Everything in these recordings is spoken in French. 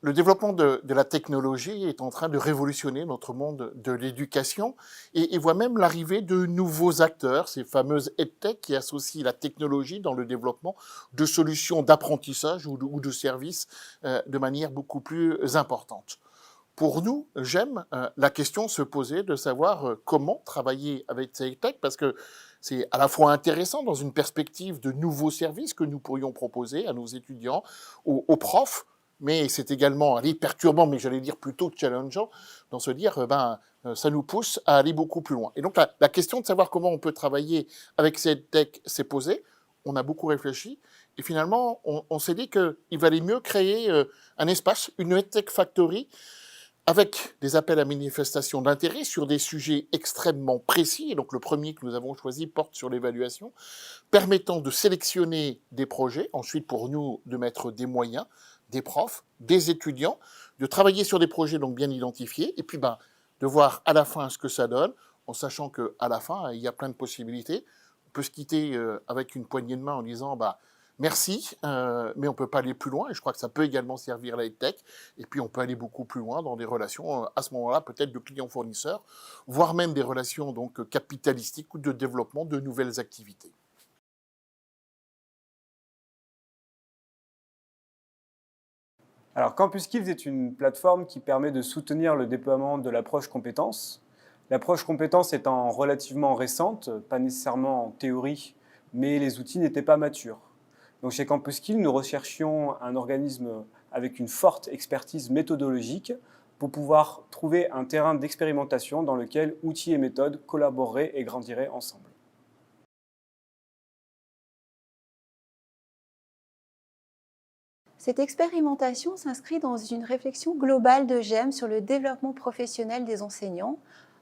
Le développement de la technologie est en train de révolutionner notre monde de l'éducation et voit même l'arrivée de nouveaux acteurs, ces fameuses EdTech qui associent la technologie dans le développement de solutions d'apprentissage ou de services de manière beaucoup plus importante. Pour nous, j'aime la question se poser de savoir comment travailler avec ces tech parce que c'est à la fois intéressant dans une perspective de nouveaux services que nous pourrions proposer à nos étudiants, aux profs, mais c'est également perturbant, mais j'allais dire plutôt challengeant, dans se dire ça nous pousse à aller beaucoup plus loin. Et donc la question de savoir comment on peut travailler avec cette tech s'est posée. On a beaucoup réfléchi et finalement on s'est dit qu'il valait mieux créer un espace, une tech factory avec des appels à manifestation d'intérêt sur des sujets extrêmement précis. Et donc le premier que nous avons choisi porte sur l'évaluation, permettant de sélectionner des projets, ensuite pour nous de mettre des moyens, des profs, des étudiants, de travailler sur des projets donc bien identifiés, et puis de voir à la fin ce que ça donne, en sachant qu'à la fin, il y a plein de possibilités. On peut se quitter avec une poignée de main en disant merci, mais on ne peut pas aller plus loin, et je crois que ça peut également servir la tech, et puis on peut aller beaucoup plus loin dans des relations, à ce moment-là, peut-être de clients-fournisseurs, voire même des relations donc capitalistiques ou de développement de nouvelles activités. Alors, Campus Skills est une plateforme qui permet de soutenir le déploiement de l'approche compétences. L'approche compétences étant relativement récente, pas nécessairement en théorie, mais les outils n'étaient pas matures. Donc chez Campus Skills, nous recherchions un organisme avec une forte expertise méthodologique pour pouvoir trouver un terrain d'expérimentation dans lequel outils et méthodes collaboreraient et grandiraient ensemble. Cette expérimentation s'inscrit dans une réflexion globale de GEM sur le développement professionnel des enseignants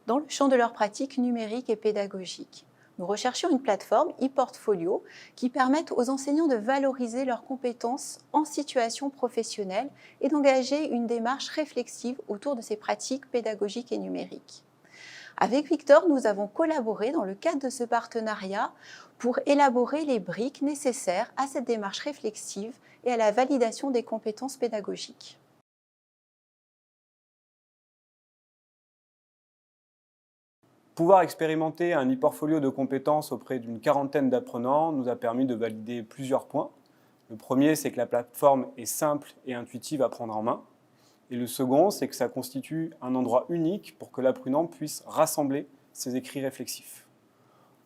dans le champ de leurs pratiques numériques et pédagogiques. Nous recherchons une plateforme e-portfolio qui permette aux enseignants de valoriser leurs compétences en situation professionnelle et d'engager une démarche réflexive autour de ces pratiques pédagogiques et numériques. Avec Victor, nous avons collaboré dans le cadre de ce partenariat pour élaborer les briques nécessaires à cette démarche réflexive et à la validation des compétences pédagogiques. Pouvoir expérimenter un e-portfolio de compétences auprès d'une quarantaine d'apprenants nous a permis de valider plusieurs points. Le premier, c'est que la plateforme est simple et intuitive à prendre en main. Et le second, c'est que ça constitue un endroit unique pour que l'apprenant puisse rassembler ses écrits réflexifs.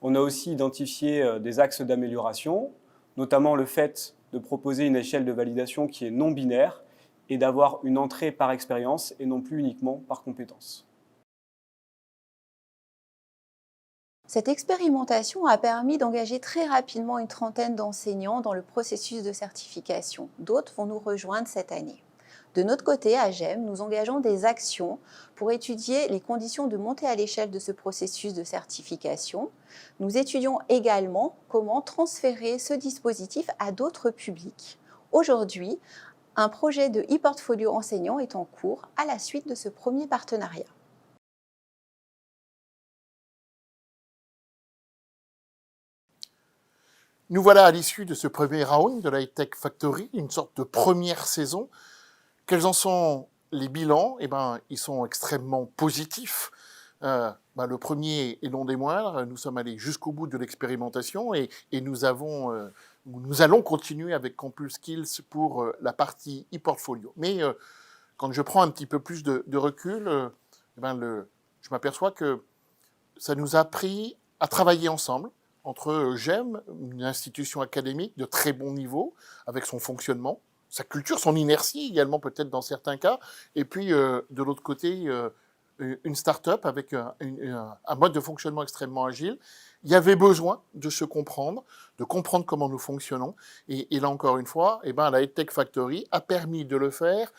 On a aussi identifié des axes d'amélioration, notamment le fait de proposer une échelle de validation qui est non binaire et d'avoir une entrée par expérience et non plus uniquement par compétence. Cette expérimentation a permis d'engager très rapidement une trentaine d'enseignants dans le processus de certification. D'autres vont nous rejoindre cette année. De notre côté, à GEM, nous engageons des actions pour étudier les conditions de montée à l'échelle de ce processus de certification. Nous étudions également comment transférer ce dispositif à d'autres publics. Aujourd'hui, un projet de e-portfolio enseignant est en cours à la suite de ce premier partenariat. Nous voilà à l'issue de ce premier round de la Tech Factory, une sorte de première saison. Quels en sont les bilans? Ils sont extrêmement positifs. Le premier et non des moindres, nous sommes allés jusqu'au bout de l'expérimentation et nous allons continuer avec Campus Skills pour la partie e-portfolio. Mais quand je prends un petit peu plus de recul, je m'aperçois que ça nous a appris à travailler ensemble, entre GEM, une institution académique de très bon niveau, avec son fonctionnement, sa culture, son inertie également peut-être dans certains cas, et puis de l'autre côté, une start-up avec un mode de fonctionnement extrêmement agile. Il y avait besoin de se comprendre, de comprendre comment nous fonctionnons, et là encore une fois, la EdTech Factory a permis de le faire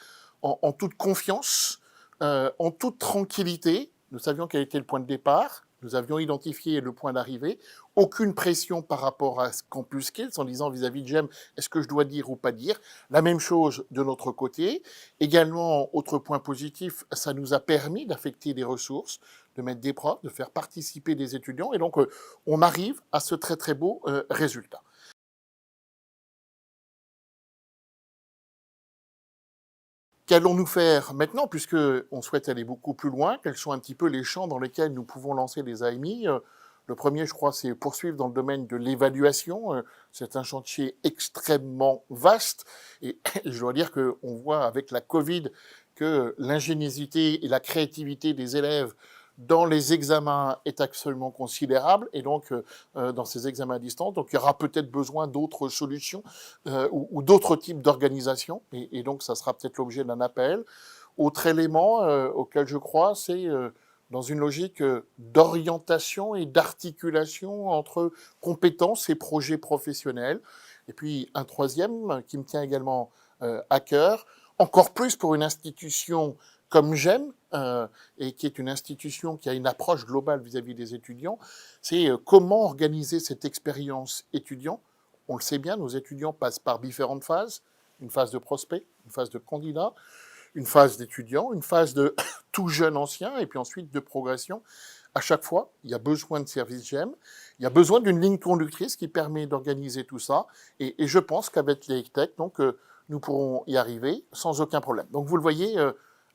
en toute confiance, en toute tranquillité. Nous savions quel était le point de départ, Nous avions identifié le point d'arrivée. Aucune pression par rapport à Campus Skills en disant vis-à-vis de GEM, est-ce que je dois dire ou pas dire. La même chose de notre côté. Également, autre point positif, ça nous a permis d'affecter des ressources, de mettre des profs, de faire participer des étudiants. Et donc, on arrive à ce très très beau résultat. Qu'allons-nous faire maintenant, puisqu'on souhaite aller beaucoup plus loin? Quels sont un petit peu les champs dans lesquels nous pouvons lancer les AMI? Le premier, je crois, c'est poursuivre dans le domaine de l'évaluation. C'est un chantier extrêmement vaste. Et je dois dire qu'on voit avec la Covid que l'ingéniosité et la créativité des élèves dans les examens est absolument considérable, et donc dans ces examens à distance, donc il y aura peut-être besoin d'autres solutions ou d'autres types d'organisation, et donc ça sera peut-être l'objet d'un appel. Autre élément auquel je crois, c'est dans une logique d'orientation et d'articulation entre compétences et projets professionnels. Et puis un troisième qui me tient également à cœur, encore plus pour une institution comme GEM, et qui est une institution qui a une approche globale vis-à-vis des étudiants, c'est comment organiser cette expérience étudiant. On le sait bien, nos étudiants passent par différentes phases, une phase de prospect, une phase de candidat, une phase d'étudiant, une phase de tout jeune ancien, et puis ensuite de progression. À chaque fois, il y a besoin de services GEM, il y a besoin d'une ligne conductrice qui permet d'organiser tout ça, et je pense qu'avec les tech, donc, nous pourrons y arriver sans aucun problème. Donc vous le voyez,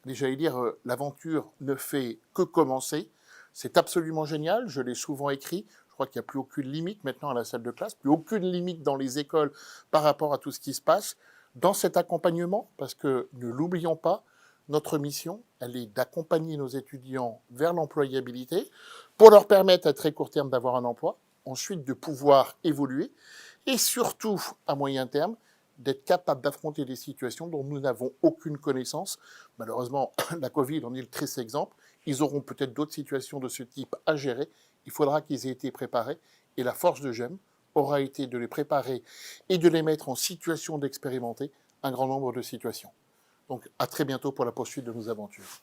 j'allais dire, l'aventure ne fait que commencer. C'est absolument génial, je l'ai souvent écrit. Je crois qu'il n'y a plus aucune limite maintenant à la salle de classe, plus aucune limite dans les écoles par rapport à tout ce qui se passe. Dans cet accompagnement, parce que ne l'oublions pas, notre mission, elle est d'accompagner nos étudiants vers l'employabilité pour leur permettre à très court terme d'avoir un emploi, ensuite de pouvoir évoluer et surtout, à moyen terme, d'être capable d'affronter des situations dont nous n'avons aucune connaissance. Malheureusement, la Covid en est le triste exemple. Ils auront peut-être d'autres situations de ce type à gérer. Il faudra qu'ils aient été préparés. Et la force de GEM aura été de les préparer et de les mettre en situation d'expérimenter un grand nombre de situations. Donc, à très bientôt pour la poursuite de nos aventures.